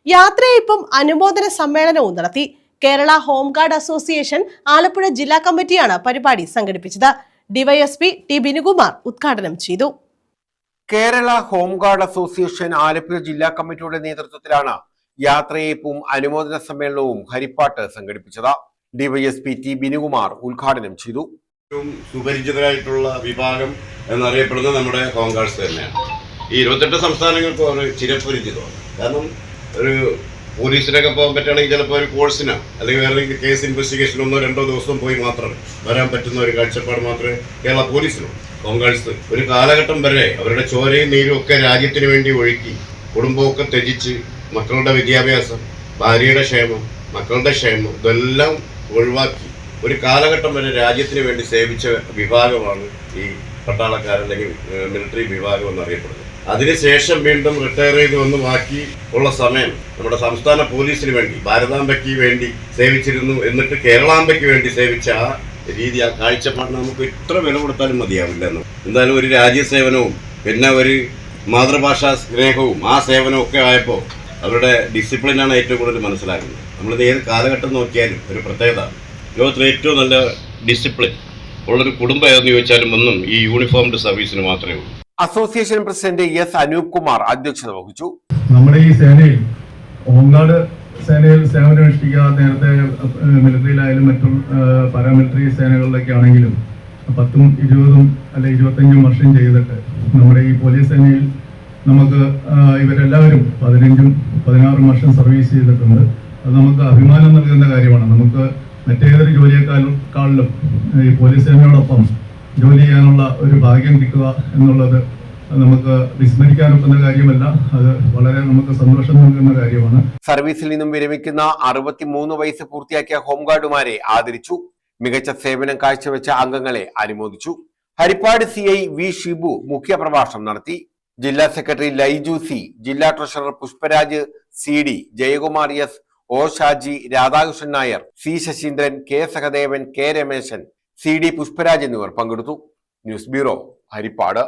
യാത്രയയപ്പും അനുമോദന സമ്മേളനവും നടത്തി. കേരള ഹോംഗാർഡ് അസോസിയേഷൻ ആലപ്പുഴ ജില്ലാ കമ്മിറ്റിയാണ് പരിപാടി സംഘടിപ്പിച്ചത്. ഡിവൈഎസ്പി ടി ബിനുകുമാർ ഉദ്ഘാടനം ചെയ്തു. കേരള ഹോംഗാർഡ് അസോസിയേഷൻ ആലപ്പുഴ ജില്ലാ കമ്മിറ്റിയുടെ നേതൃത്വത്തിലാണ് യാത്രയയപ്പും അനുമോദന സമ്മേളനവും ഹരിപ്പാട്ട് സംഘടിപ്പിച്ചത്. ഡിവൈഎസ്പി ടി ബിനുകുമാർ ഉദ്ഘാടനം ചെയ്തു. സുപരിചിതരായിട്ടുള്ള വിഭാഗം എന്നറിയപ്പെടുന്നത് നമ്മുടെ ഹോംഗാർഡ്സ് തന്നെയാണ്. ഈ 28 സംസ്ഥാനങ്ങൾക്ക് ഒരു ചിരപരിചിതമാണ്. കാരണം ഒരു പോലീസിനൊക്കെ പോകാൻ പറ്റുകയാണെങ്കിൽ ചിലപ്പോൾ ഒരു കോഴ്സിനോ അല്ലെങ്കിൽ വേറെ കേസ് ഇൻവെസ്റ്റിഗേഷൻ 1-2 ദിവസം പോയി മാത്രം വരാൻ പറ്റുന്ന ഒരു കാഴ്ചപ്പാട് മാത്രമേ കേരള പോലീസിനുള്ളൂ. ഹോംഗാർഡ്സ് ഒരു കാലഘട്ടം വരെ അവരുടെ ചോരയും നീരും ഒക്കെ രാജ്യത്തിന് വേണ്ടി ഒഴുക്കി കുടുംബമൊക്കെ ത്യജിച്ച് മക്കളുടെ വിദ്യാഭ്യാസം, ഭാര്യയുടെ ക്ഷേമം, മക്കളുടെ ക്ഷേമം ഇതെല്ലാം ഒഴിവാക്കി ഒരു കാലഘട്ടം വരെ രാജ്യത്തിന് വേണ്ടി സേവിച്ച വിഭാഗമാണ് ഈ പട്ടാളക്കാരല്ലെങ്കിൽ മിലിറ്ററി വിഭാഗം എന്നറിയപ്പെടുന്നത്. അതിനുശേഷം വീണ്ടും റിട്ടയർ ചെയ്ത് വന്ന് ബാക്കി ഉള്ള സമയം നമ്മുടെ സംസ്ഥാന പോലീസിന് വേണ്ടി ഭാരതാംബയ്ക്ക് വേണ്ടി സേവിച്ചിരുന്നു. എന്നിട്ട് കേരളാംബയ്ക്ക് വേണ്ടി സേവിച്ച ആ രീതി, ആ കാഴ്ചപ്പാടിന് നമുക്ക് ഇത്ര വില കൊടുത്താലും മതിയാവില്ല എന്ന്. എന്തായാലും ഒരു രാജ്യസേവനവും പിന്നെ ഒരു മാതൃഭാഷാ സ്നേഹവും ആ സേവനവും ഒക്കെ ആയപ്പോൾ അവരുടെ ഡിസിപ്ലിനാണ് ഏറ്റവും കൂടുതൽ മനസ്സിലാക്കുന്നത്. നമ്മളിത് ഏത് കാലഘട്ടം നോക്കിയാലും ഒരു പ്രത്യേകത, ലോകത്തിലെ ഏറ്റവും നല്ല ഡിസിപ്ലിൻ ഉള്ളൊരു കുടുംബം ഏതെന്ന് ചോദിച്ചാലും ഒന്നും ഈ യൂണിഫോംഡ് സർവീസിന് മാത്രമേ ഉള്ളൂ. Association president S Anoop Kumar അധ്യക്ഷത വഹിച്ചു. നമ്മുടെ ഈ സേനയിൽ ഹോംഗാർഡ് സേനയിൽ സേവനമനുഷ്ഠിക്കാതെ നേരത്തെ മിലിറ്ററിയിലായാലും മറ്റും പാരാമിലിറ്ററി സേനകളിലൊക്കെ ആണെങ്കിലും 10, 20 അല്ലെ 25 വർഷം ചെയ്തിട്ട് നമ്മുടെ ഈ പോലീസ് സേനയിൽ നമുക്ക് ഇവരെല്ലാവരും 15-16 വർഷം സർവീസ് ചെയ്തിട്ടുണ്ട്. അത് നമുക്ക് അഭിമാനം നൽകുന്ന കാര്യമാണ്. നമുക്ക് മറ്റേതൊരു ജോലിയെക്കാളിലും ഈ പോലീസ് സേനയോടൊപ്പം ജോലി ചെയ്യാനുള്ള ഒരു ഭാഗ്യം കിട്ടുക എന്നുള്ളത് നമുക്ക് വിസ്മരിക്കാനൊക്കുന്ന കാര്യമല്ല. അത് വളരെ നമുക്ക് സന്തോഷം നൽകുന്ന കാര്യമാണ്. സർവീസിൽ നിന്നും വിരമിക്കുന്ന 63 വയസ്സ് പൂർത്തിയാക്കിയ ഹോംഗാർഡുമാരെ ആദരിച്ചു. മികച്ച സേവനം കാഴ്ചവെച്ച അംഗങ്ങളെ അനുമോദിച്ചു. ഹരിപ്പാട് CI വി ഷിബു മുഖ്യപ്രഭാഷണം നടത്തി. ജില്ലാ സെക്രട്ടറി ലൈജു സി, ജില്ലാ treasurer Pushparaj CD, Jayakumar S, O Shaji, Radhakrishnan Nair, C Sasheendran, K Sahadevan, K Rameshan, CD Pushparaj എന്നിവർ പങ്കെടുത്തു. News bureau, Harippad.